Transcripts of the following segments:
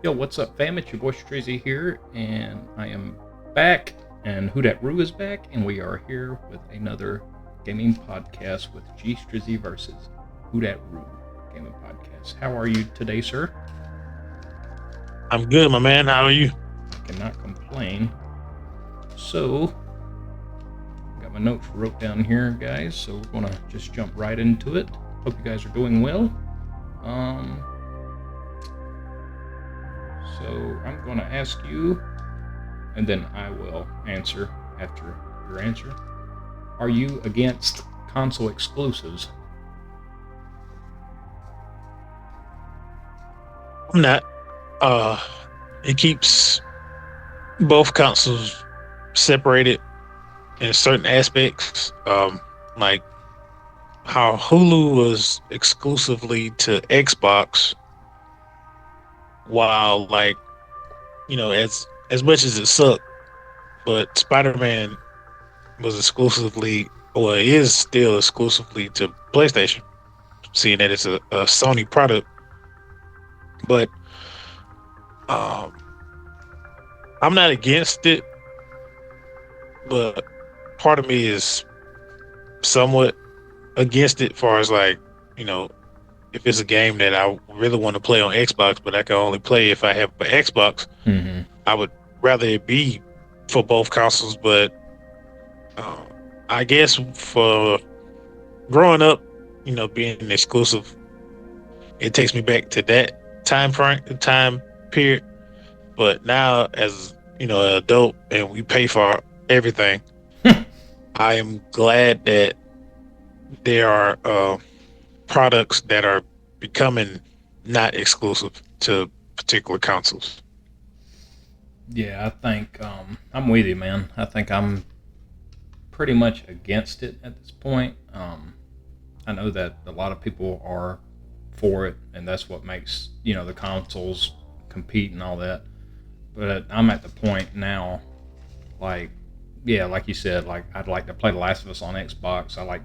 Yo, what's up, fam? It's your boy Streezy here, and I am back, and WhoDatRue is back, and we are here with another gaming podcast with G-Streezy versus WhoDatRue gaming podcast. How are you today, sir? I'm good, my man. How are you? I cannot complain. So, got my notes wrote down here, guys, so we're gonna just jump right into it. Hope you guys are doing well. Um, so I'm gonna ask you, and then I will answer after your answer. Are you against console exclusives? I'm not. Uh, it keeps both consoles separated in certain aspects. Like how Hulu was exclusively to Xbox, while as much as it sucked, but Spider-Man was exclusively, or is still exclusively to PlayStation, seeing that it's a Sony product. But um, I'm not against it, but part of me is somewhat against it, far as you know, if it's a game that I really want to play on Xbox, but I can only play if I have an Xbox, Mm-hmm. I would rather it be for both consoles. But uh, I guess for growing up, being exclusive, it takes me back to that time period. But now, as an adult, and we pay for everything, I am glad that there are products that are becoming not exclusive to particular consoles. Yeah, I think I'm with you, man. I think I'm pretty much against it at this point. I know that a lot of people are for it, and that's what makes the consoles compete and all that. But I'm at the point now, like, yeah, like you said, like I'd like to play The Last of Us on Xbox. I like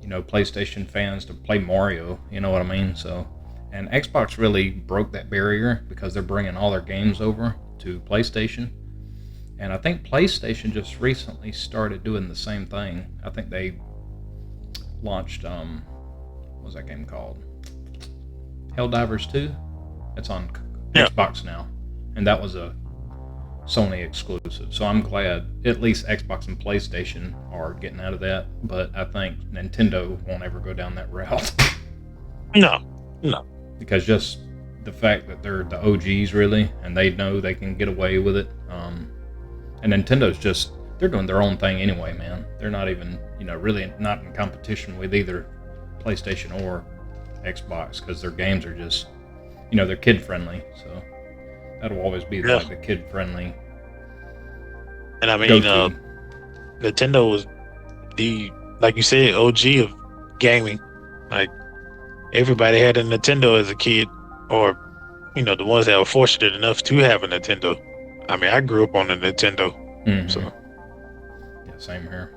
PlayStation fans to play Mario. You know what I mean? So, and Xbox really broke that barrier because they're bringing all their games over to PlayStation. And I think PlayStation just recently started doing the same thing. I think they launched what was that game called? Helldivers 2. It's on Yeah, Xbox now, and that was a Sony exclusive. So I'm glad at least Xbox and PlayStation are getting out of that. But I think Nintendo won't ever go down that route no, no, because just the fact that they're the OGs really, and they know they can get away with it. And Nintendo's just they're doing their own thing anyway, man. They're not even really not in competition with either PlayStation or Xbox because their games are just they're kid friendly. So that'll always be yeah. like the kid friendly And I go mean, to. Nintendo was the, like you said, OG of gaming. Like everybody had a Nintendo as a kid, or the ones that were fortunate enough to have a Nintendo. I mean, I grew up on a Nintendo, Mm-hmm. so Yeah, same here.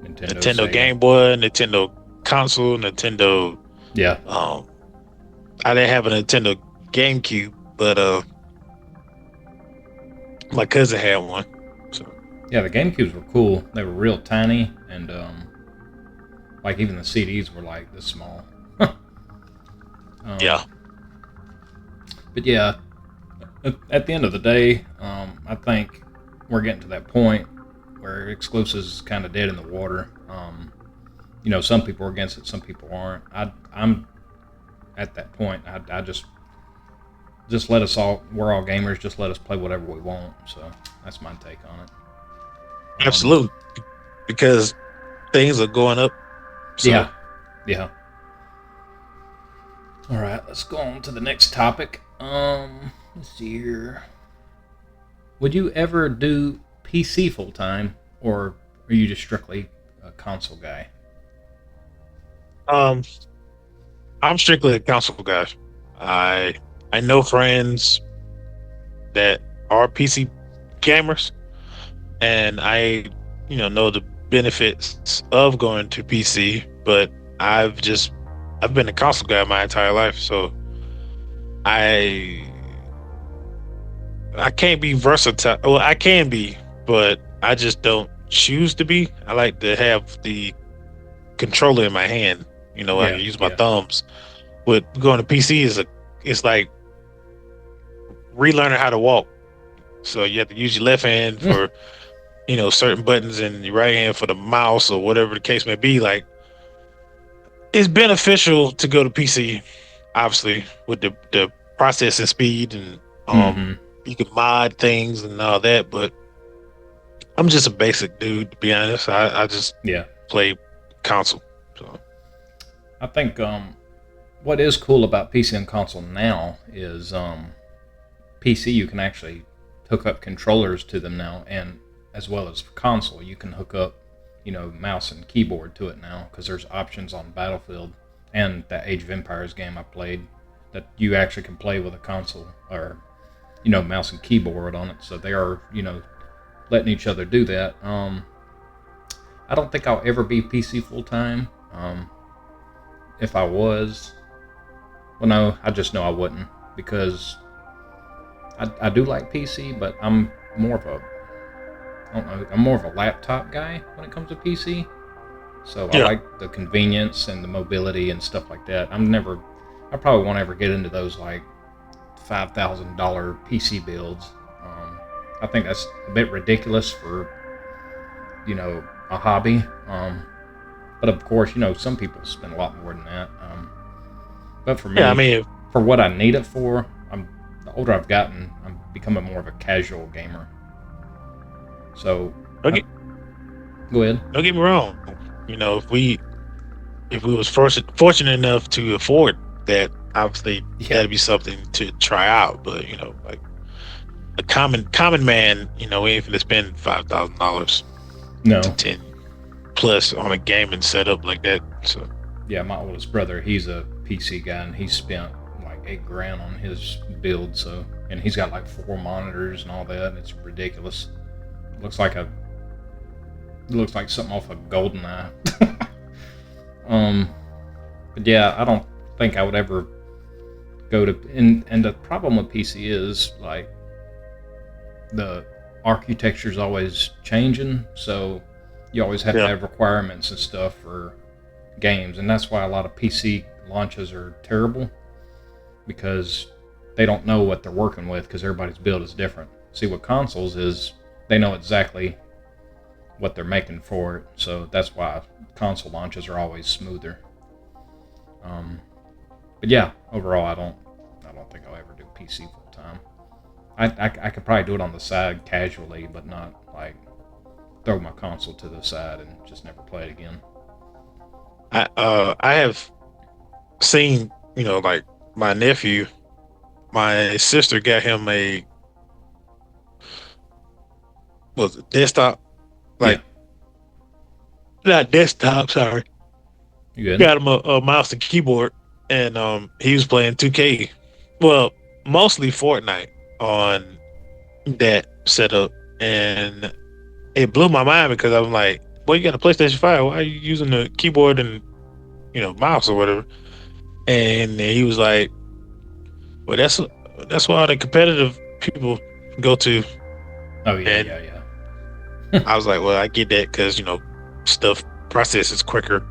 Nintendo, Nintendo Sega. Game Boy, Nintendo console, Nintendo. Yeah, Um, I didn't have a Nintendo GameCube, but my cousin had one. So yeah. The GameCubes were cool. They were real tiny, and like even the CDs were like this small. yeah, um, but yeah, at the end of the day, I think we're getting to that point where exclusives is kind of dead in the water. Some people are against it, some people aren't. I'm at that point. I just let us all. We're all gamers. Just let us play whatever we want. So that's my take on it. Um, absolutely, because things are going up. So yeah, yeah. All right, let's go on to the next topic. Let's see here. Would you ever do PC full time, or are you just strictly a console guy? um, I'm strictly a console guy. I I know friends that are PC gamers, and I know the benefits of going to PC. But I've been a console guy my entire life, so I I can't be versatile. Well, I can be, but I just don't choose to be. I like to have the controller in my hand. I can Yeah, use my yeah. thumbs. But going to PC it's like relearning how to walk. So you have to use your left hand for certain buttons and your right hand for the mouse or whatever the case may be. Like it's beneficial to go to PC, obviously, with the processing speed and Mm-hmm. you can mod things and all that. But I'm just a basic dude, to be honest. I just Yeah. play console. So I think what is cool about PC and console now is PC you can actually hook up controllers to them now, and as well as console you can hook up mouse and keyboard to it now because there's options on Battlefield and that Age of Empires game I played that you actually can play with a console or mouse and keyboard on it. So they are letting each other do that. I don't think I'll ever be PC full time. If I was, well, no, I just know I wouldn't because I do like PC, but I'm more of a I don't know. I'm more of a laptop guy when it comes to PC. So I yeah, like the convenience and the mobility and stuff like that. I probably won't ever get into those like $5,000 PC builds. I think that's a bit ridiculous for a hobby. But of course, some people spend a lot more than that. But for yeah. I me, mean, for what I need it for, the older I've gotten, I'm becoming more of a casual gamer. So, don't I, get go ahead. don't get me wrong. If we was fortunate enough to afford that, obviously Yeah. that'd be something to try out. But like a common man, we ain't gonna spend $5,000 to No. 10 plus on a gaming setup like that. So Yeah, my oldest brother, he's a PC guy, and he spent like 8 grand on his build. So, and he's got like 4 monitors and all that. And it's ridiculous. It looks like something off of Goldeneye. um, but yeah, I don't think I would ever go to. And the problem with PC is like the architecture is always changing, so you always have to yeah, have requirements and stuff for games, and that's why a lot of PC launches are terrible because they don't know what they're working with because everybody's build is different. See, what consoles is they know exactly what they're making for it, so that's why console launches are always smoother. Um, but yeah, overall, I don't think I'll ever do PC full time. I could probably do it on the side casually, but not like throw my console to the side and just never play it again. I have seen like my nephew, my sister got him a was it desktop, Yeah, like not desktop, sorry. you good? Got him a mouse and keyboard, and he was playing 2K. Well, mostly Fortnite on that setup, and it blew my mind because I'm like, "Well, you got a PlayStation 5. Why are you using the keyboard and mouse or whatever?" And he was like, "Well, that's why all the competitive people go to." Oh yeah, And yeah, yeah. I was like, "Well, I get that because stuff processes quicker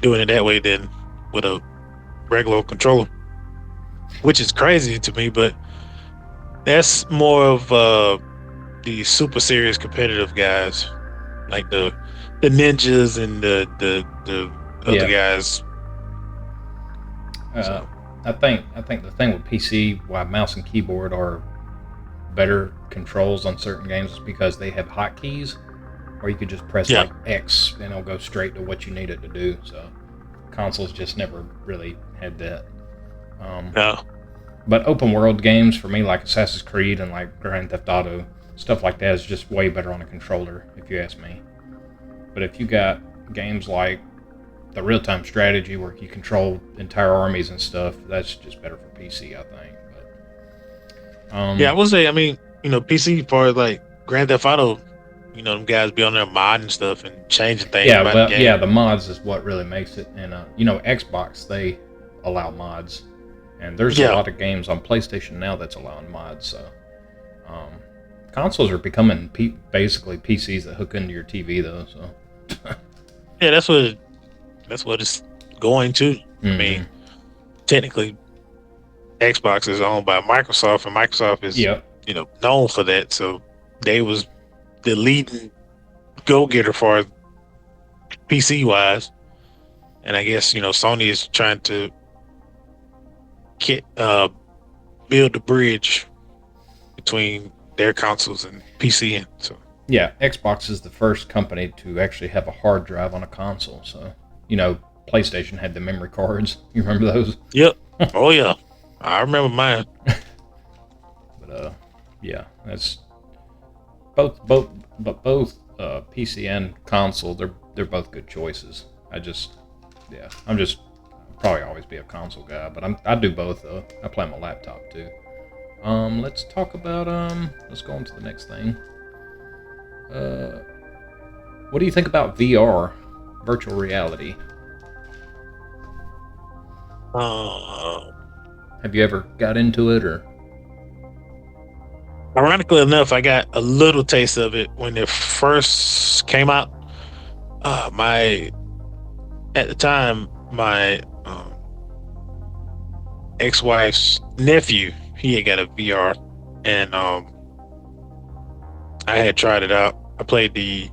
doing it that way than with a regular controller." Which is crazy to me, but that's more of the super serious competitive guys, like the ninjas and the other Yeah. guys. Uh, So I think the thing with PC, why mouse and keyboard are better controls on certain games, is because they have hotkeys, or you could just press yeah, like X and it'll go straight to what you need it to do. So consoles just never really had that. Um, no, but open world games for me, like Assassin's Creed and like Grand Theft Auto, stuff like that, is just way better on a controller, if you ask me. But if you got games like the real time strategy where you control entire armies and stuff, that's just better for PC, I think. But yeah, I would say. I mean, PC for like Grand Theft Auto, them guys be on there modding stuff and changing things yeah, about the well, yeah, game. the mods is what really makes it. And Xbox, they allow mods, and there's a Yeah, lot of games on PlayStation now that's allowing mods. So Consoles are becoming basically PCs that hook into your TV, though. So Yeah, that's what it's going to. I mean, technically, Xbox is owned by Microsoft, and Microsoft is yep. known for that. So they was the leading go getter for PC wise, and I guess Sony is trying to get build the bridge between their consoles and PC. And so Yeah, Xbox is the first company to actually have a hard drive on a console. So PlayStation had the memory cards. You remember those? yep. Oh yeah, I remember mine. But yeah, that's both PC and console. They're both good choices. I'm just probably always be a console guy, but I do both though. I play on my laptop too. Let's talk about let's go on to the next thing. What do you think about VR, virtual reality? Have you ever got into it, or? Ironically enough, I got a little taste of it when it first came out. At the time, my ex-wife's nephew, he had got a VR, and I had tried it out. I played the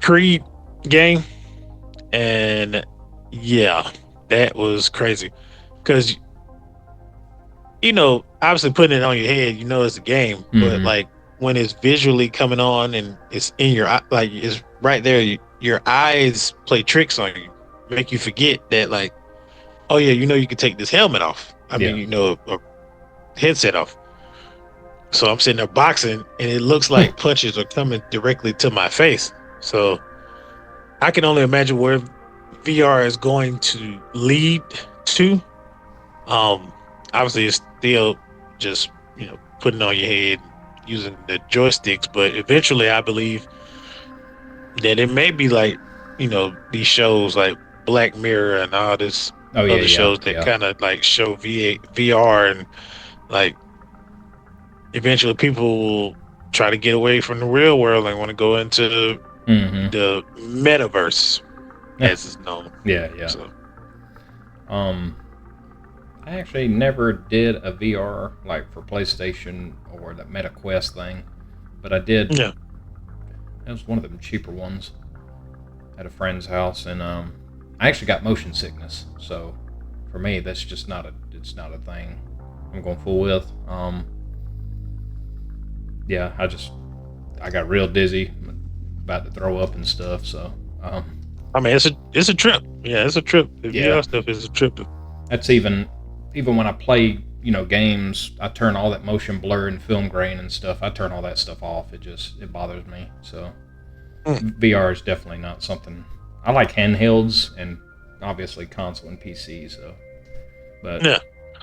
Creed game, and yeah, that was crazy because obviously putting it on your head, it's a game, but like when it's visually coming on and it's in your eye, like it's right there, your eyes play tricks on you, make you forget that, like, oh yeah, you can take this helmet off. I mean, a headset off. So I'm sitting there boxing, and it looks like punches are coming directly to my face. So I can only imagine where VR is going to lead to. Obviously, it's still just putting on your head using the joysticks, but eventually, I believe that it may be like these shows like Black Mirror and all this other shows that kind of like show VR, and like eventually people will try to get away from the real world and want to go into the metaverse, as it's known. Yeah. So, I actually never did a VR like for PlayStation or the Meta Quest thing, but I did. Yeah. It was one of them cheaper ones at a friend's house, and I actually got motion sickness. So for me, that's just not a thing I'm going full with. Yeah, I got real dizzy, about to throw up and stuff. So I mean, it's a trip. Yeah, it's a trip. The VR stuff is a trip. That's even when I play games, I turn all that motion blur and film grain and stuff. I turn all that stuff off. It bothers me. So VR is definitely not something. I like handhelds and obviously console and PC. So, but yeah,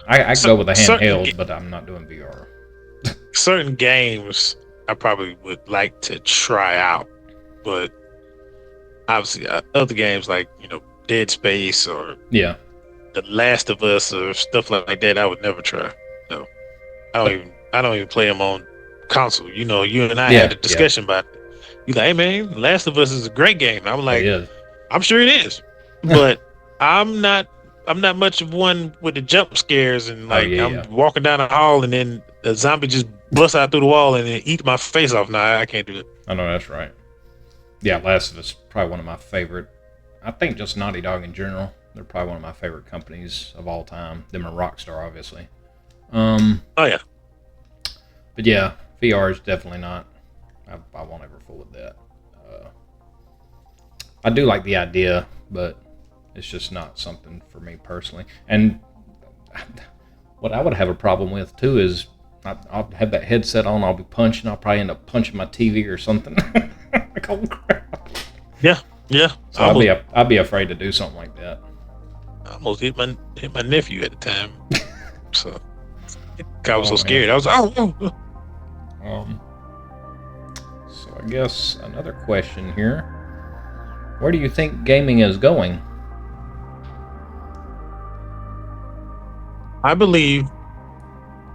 I go with a handheld, but I'm not doing VR. Certain games I probably would like to try out, but obviously other games like Dead Space or The Last of Us or stuff like that, I would never try. No, I don't even play them on console. You and I had a discussion about it. You're like, hey man, Last of Us is a great game. I'm like, I'm sure it is, but I'm not much of one with the jump scares and like I'm walking down the hall and then a zombie just busts out through the wall and then eat my face off. No, I can't do it. I know that's right. Yeah, Last of Us is probably one of my favorite. I think just Naughty Dog in general. They're probably one of my favorite companies of all time. Them and Rockstar, obviously. Oh yeah. But yeah, VR is definitely not. I won't ever fool with that. I do like the idea, but it's just not something for me personally. And what I would have a problem with too is I'll have that headset on. I'll be punching. I'll probably end up punching my TV or something. Like, oh crap. Yeah. So I'd be afraid to do something like that. I almost hit my nephew at the time. So I was so scared. I was So I guess another question here. Where do you think gaming is going? I believe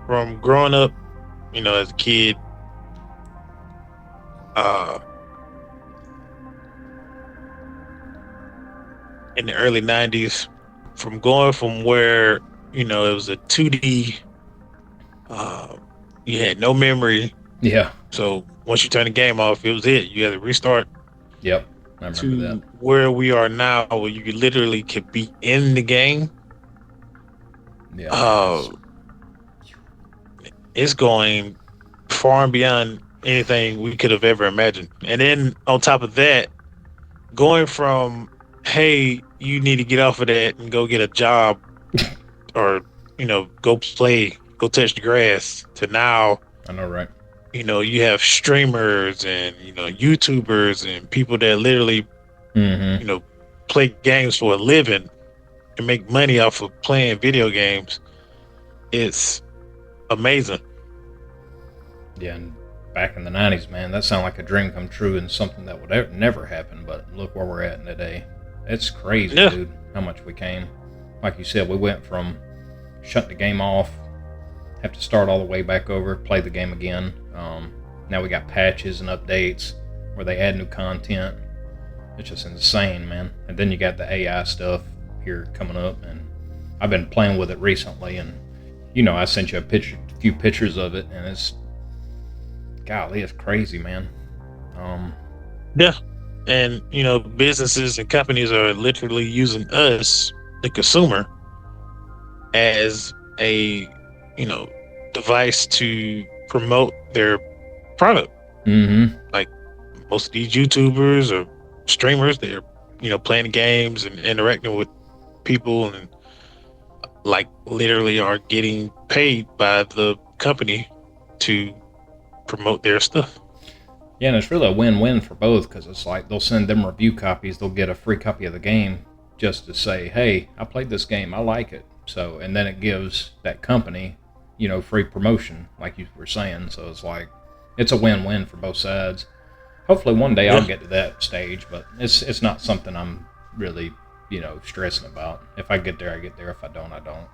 from growing up as a kid, uh, in the early '90s, from going from where it was a 2D, uh, you had no memory. Yeah. So once you turn the game off, it was it. You had to restart Yep. I remember that. to where we are now, where you literally could be in the game. Yeah, man. Uh, it's going far and beyond anything we could have ever imagined. And then on top of that, going from, hey, you need to get off of that and go get a job, or go play, go touch the grass, to now, I know, right? you have streamers and YouTubers and people that literally Mm-hmm. you know play games for a living and make money off of playing video games. It's amazing. Yeah, and back in the '90s, man, that sounded like a dream come true and something that would never happen. But look where we're at today. It's crazy, Yeah. dude. How much we came. Like you said, we went from shutting the game off, have to start all the way back over, play the game again. Now we got patches and updates where they add new content. It's just insane, man. And then you got the AI stuff here coming up, and I've been playing with it recently. And I sent you a few pictures of it, and it's golly, it's crazy, man. Um, Yeah. And businesses and companies are literally using us, the consumer, as a you know device to promote their product. mm-hmm. Like most of these YouTubers or streamers, they're playing games and interacting with people, and like literally are getting paid by the company to promote their stuff. Yeah, and it's really a win-win for both because it's like they'll send them review copies, they'll get a free copy of the game just to say, "Hey, I played this game, I like it." So, and then it gives that company, free promotion, like you were saying. So it's like it's a win-win for both sides. Hopefully, one day I'll Yeah, get to that stage, but it's not something I'm really, stressing about. If I get there, I get there. If I don't, I don't.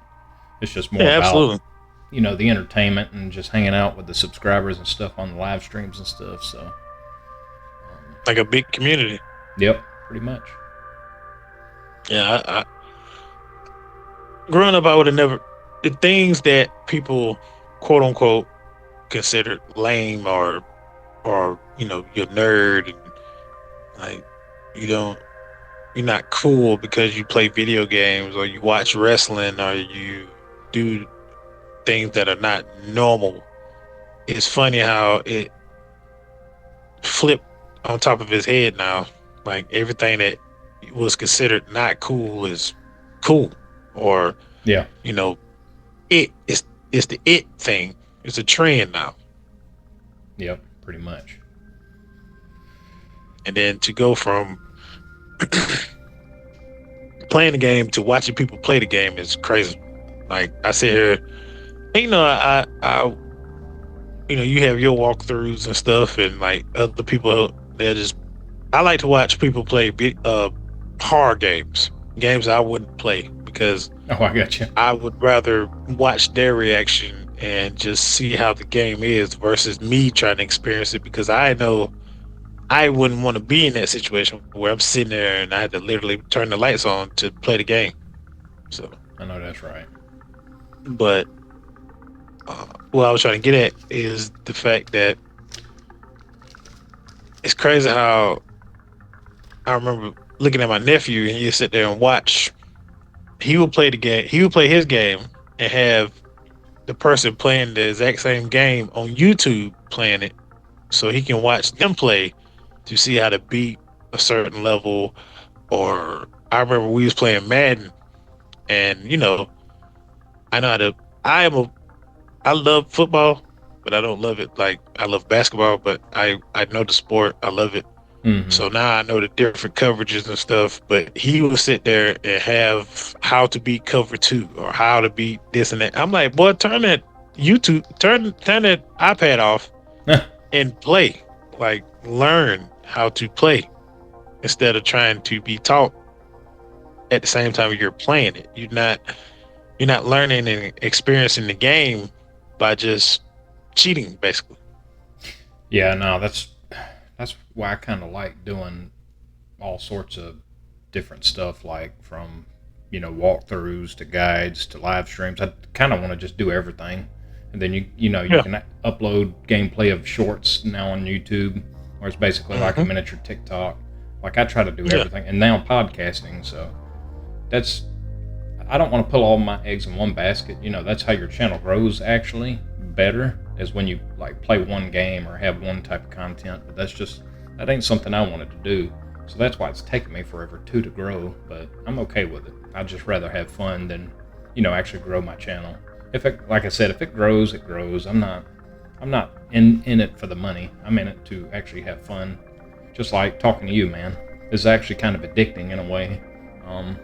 It's just more yeah, about absolutely. the entertainment and just hanging out with the subscribers and stuff on the live streams and stuff. So, Like a big community. yep, pretty much. Yeah, growing up, I would have never, the things that people quote unquote considered lame, or you're nerd, and like you don't you're not cool because you play video games or you watch wrestling or you do things that are not normal. It's funny how it flipped on top of his head now. Like everything that was considered not cool is cool, or Yeah, you know, it's the it thing. It's a trend now. yep, pretty much. And then to go from playing the game to watching people play the game is crazy. Like I sit here, and, you have your walkthroughs and stuff, and like other people, they're just. I like to watch people play hard games I wouldn't play because Oh, I got you. I would rather watch their reaction and just see how the game is versus me trying to experience it, because I know I wouldn't want to be in that situation where I'm sitting there and I had to literally turn the lights on to play the game. So, I know that's right. but what I was trying to get at is the fact that it's crazy how I remember looking at my nephew and he'd sit there and watch. He would play the game. He would play his game and have the person playing the exact same game on YouTube playing it, so he can watch them play to see how to beat a certain level. Or I remember we was playing Madden, and I know how to. I am a. I love football, but I don't love it like I love basketball. But I know the sport. I love it. Mm-hmm. So now I know the different coverages and stuff. But he will sit there and have how to beat cover two or how to beat this and that. I'm like, boy, turn that turn that iPad off and play. Like, learn how to play instead of trying to be taught at the same time you're playing it. You're not learning and experiencing the game by just cheating, basically. Yeah, no, that's why I kind of like doing all sorts of different stuff, like from walkthroughs to guides to live streams. I kind of want to just do everything, and then you Yeah. can upload gameplay of shorts now on YouTube, where it's basically like a Hmm. miniature TikTok. Like I try to do Yeah. everything, and now podcasting. So that's I don't want to put all my eggs in one basket. That's how your channel grows actually better is when you like play one game or have one type of content. But that ain't something I wanted to do. So that's why it's taken me forever too to grow. But I'm okay with it. I'd just rather have fun than actually grow my channel. If it, like I said, if it grows, it grows. I'm not in it for the money. I'm in it to actually have fun. Just like talking to you, man. It's actually kind of addicting in a way. Um,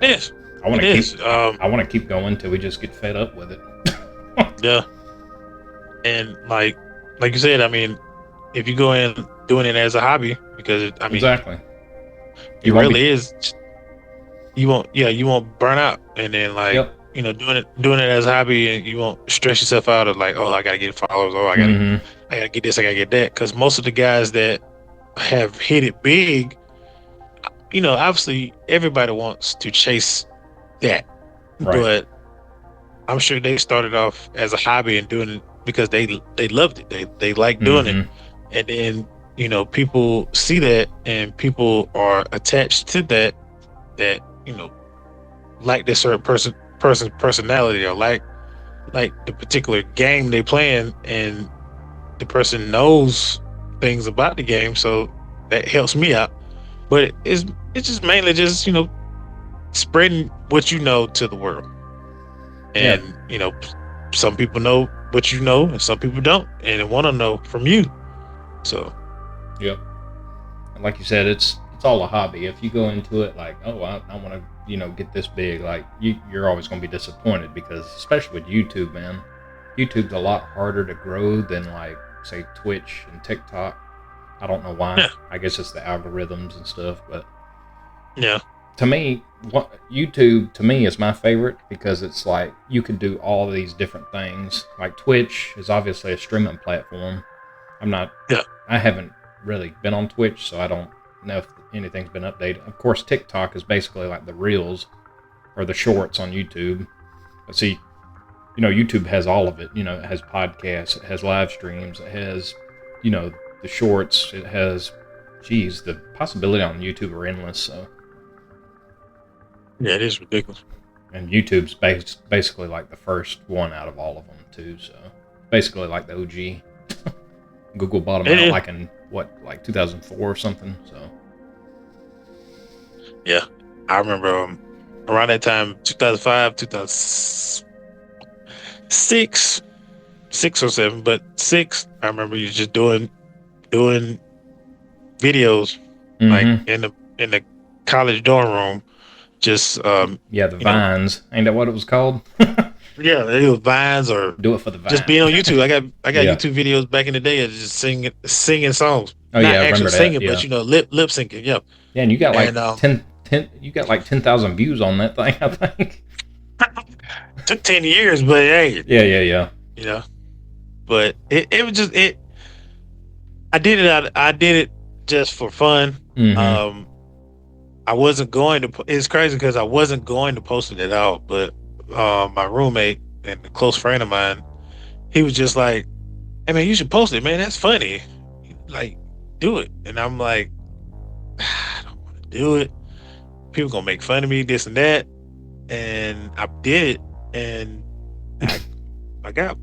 It is. I want It to keep is. I want to keep going till we just get fed up with it. Yeah. And like you said, I mean, if you go in doing it as a hobby, because I mean, Exactly. it You won't be. really is. You won't burn out, and then like Yep. doing it as a hobby, and you won't stress yourself out of like, oh, I gotta get followers, oh, Mm-hmm. I gotta get this, I gotta get that, because most of the guys that have hit it big, obviously everybody wants to chase that, Right. but I'm sure they started off as a hobby and doing it because they loved it, they like doing it, Mm-hmm. and then people see that and people are attached to that like this certain person's personality, or like the particular game they playing, and the person knows things about the game, so that helps me out. But it's just mainly just spreading what you know to the world, Yeah. and some people know what you know and some people don't, and they want to know from you. So Yep. And like you said, it's all a hobby. If you go into it like, oh, I want to get this big, like you're always going to be disappointed because especially with YouTube, man, YouTube's a lot harder to grow than like say Twitch and TikTok. I don't know why. yeah, I guess it's the algorithms and stuff, but yeah, to me, YouTube to me is my favorite because it's like you can do all these different things. Like Twitch is obviously a streaming platform. I'm not, yeah, I haven't really been on Twitch, so I don't know if anything's been updated. Of course, TikTok is basically like the reels or the shorts on YouTube. But see, YouTube has all of it. It has podcasts, it has live streams, it has, the shorts, it has, geez, the possibility on YouTube are endless. So yeah. It is ridiculous. and YouTube's basically like the first one out of all of them too. So basically like the OG. Google bought them It out is. like in what, like 2004 or something. So Yeah, I remember around that time, 2005, 2006, 6 or 7, but six. I remember you just doing videos like mm-hmm. in the college dorm room, just Yeah, the you know, Vines, ain't that what it was called? yeah, it was Vines or Do it for the just Vine. being on YouTube. I got Yeah. YouTube videos back in the day of just singing songs, Oh not yeah, I actually remember that. singing, but Yeah. lip syncing. Yeah, Yeah, and you got like and 10. You got like 10,000 views on that thing. I think. took 10 years, but hey, Yeah, yeah, yeah. you know, but it was just it. I did it just for fun. Mm-hmm. Um, I wasn't going to. It's crazy because I wasn't going to post it at all. But my roommate and a close friend of mine, he was just like, "Hey man, you should post it, man. That's funny. Like, do it." And I'm like, I don't want to do it. People gonna make fun of me, this and that. And I did it, and I I got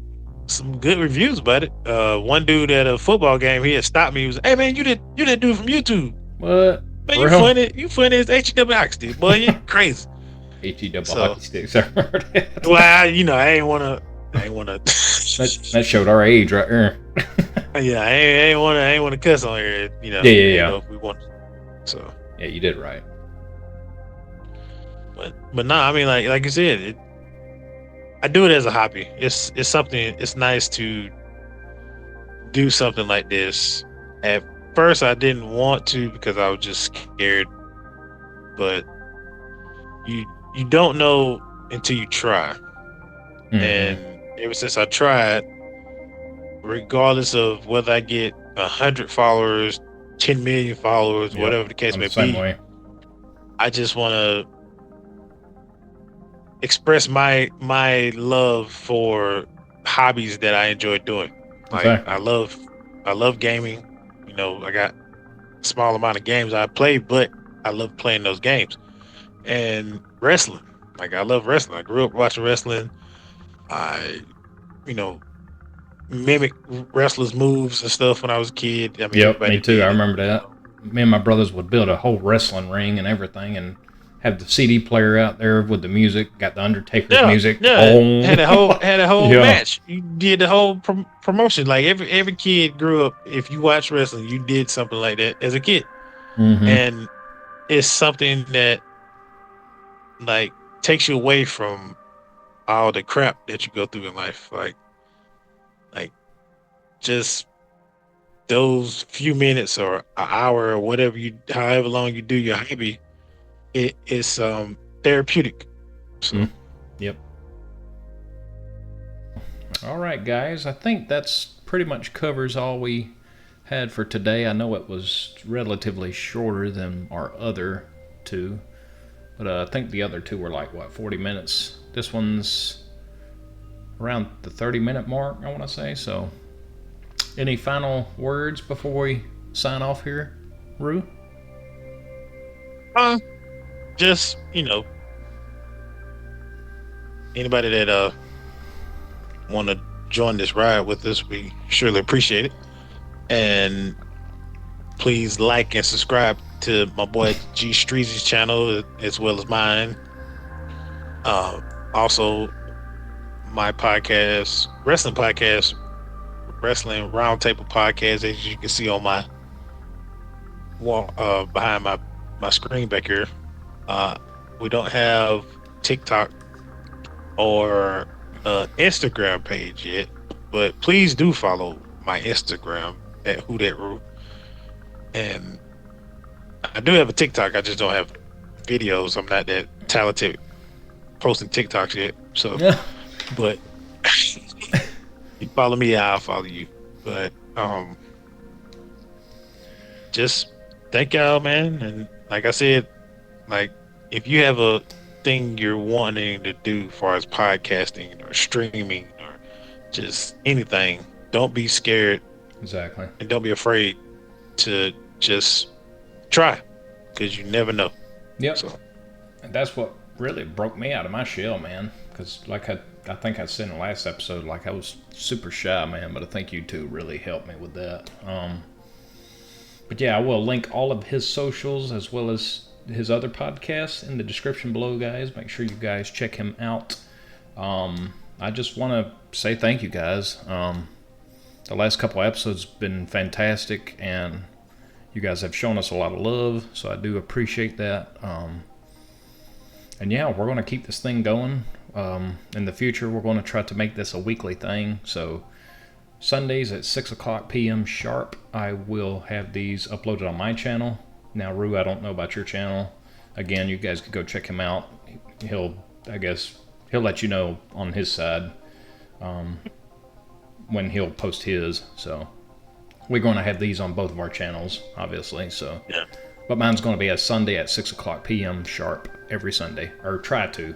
some good reviews about it. One dude at a football game, he had stopped me. He was, "Hey man, you that dude from YouTube? What? Man, For real? you funny as HW hockey, boy. You crazy." HE double So, hockey sticks. I heard it. well, I ain't wanna. That showed our age right there. Yeah, I ain't wanna cuss on here. Yeah, yeah, I ain't yeah. know if we want. So, Yeah, you did right. but no, I mean, like you said, I do it as a hobby. It's something. It's nice to do something like this. At first, I didn't want to because I was just scared, but you don't know until you try. Mm-hmm. And ever since I tried, regardless of whether I get 100 followers, 10 million followers, Yep. whatever the case I'm the may same be. way. I just want to express my love for hobbies that I enjoy doing. Like Exactly. I love gaming. You know, I got a small amount of games I play, but I love playing those games. And wrestling. Like I love wrestling. I grew up watching wrestling. I, you know, mimic wrestlers' moves and stuff when I was a kid. I mean, Yep, me everybody too. I did. remember that. Me and my brothers would build a whole wrestling ring and everything, and have the CD player out there with the music. Got the Undertaker's Yeah, music. yeah. Oh, Had a whole yeah. match. You did the whole promotion. Like every kid grew up. If you watch wrestling, you did something like that as a kid, Mm-hmm. and it's something that like takes you away from all the crap that you go through in life. Like just those few minutes or an hour or whatever you, however long you do your hobby, it's therapeutic. So Mm. Yep. All right, guys. I think that's pretty much covers all we had for today. I know it was relatively shorter than our other two, but I think the other two were like what 40 minutes. This one's around the 30-minute mark, I want to say. So, any final words before we sign off here, Rue? uh, just anybody that want to join this ride with us, we surely appreciate it. And please like and subscribe to my boy G-Streezy's channel as well as mine. Uh, Also, my podcast, wrestling roundtable podcast, as you can see on my wall behind my screen back here. Uh, we don't have TikTok or Instagram page yet, but please do follow my Instagram at WhoDatRue. And I do have a TikTok. I just don't have videos. I'm not that talented posting TikToks yet. So, Yeah. but you follow me, I'll follow you. But just thank y'all, man. And like I said, like if you have a thing you're wanting to do as far as podcasting or streaming or just anything, don't be scared Exactly. and don't be afraid to just try because you never know. Yep. So And that's what really broke me out of my shell, man. Because like I think I said in the last episode, like I was super shy, man. But I think you two really helped me with that. But yeah, I will link all of his socials as well as his other podcasts in the description below, guys. Make sure you guys check him out. I just want to say thank you, guys. The last couple of episodes have been fantastic, and you guys have shown us a lot of love, so I do appreciate that. And yeah, we're going to keep this thing going. In the future, we're going to try to make this a weekly thing. So Sundays at 6 o'clock p.m. sharp, I will have these uploaded on my channel. Now, Rue, I don't know about your channel. Again, you guys could go check him out. I guess, he'll let you know on his side when he'll post his. So we're going to have these on both of our channels, obviously. So, yeah, but mine's going to be a Sunday at 6 o'clock p.m. sharp every Sunday, or try to.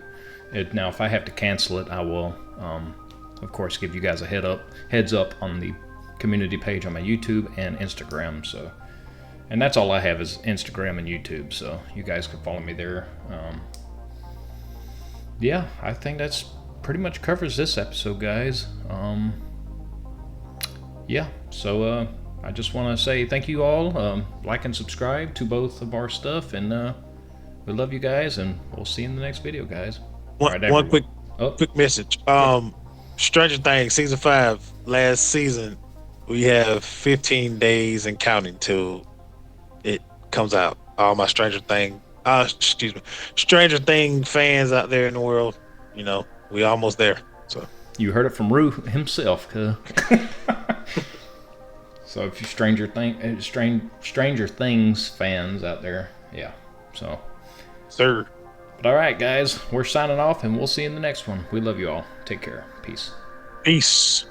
Now, if I have to cancel it, I will, of course, give you guys a heads up on the community page on my YouTube and Instagram. So, and that's all I have is Instagram and YouTube. So you guys can follow me there. Yeah, I think that's pretty much covers this episode, guys. Yeah, so I just want to say thank you all. Like and subscribe to both of our stuff, and we love you guys, and we'll see you in the next video, guys. All right, one everyone. Oh, quick message. yeah. Stranger Things season 5 last season. We have 15 days and counting till it comes out. All my Stranger Thing fans out there in the world, we almost there. So You heard it from Rue himself. So if you Stranger Things fans out there, yeah. So, sir. but all right, guys, we're signing off, and we'll see you in the next one. We love you all. Take care. Peace. Peace.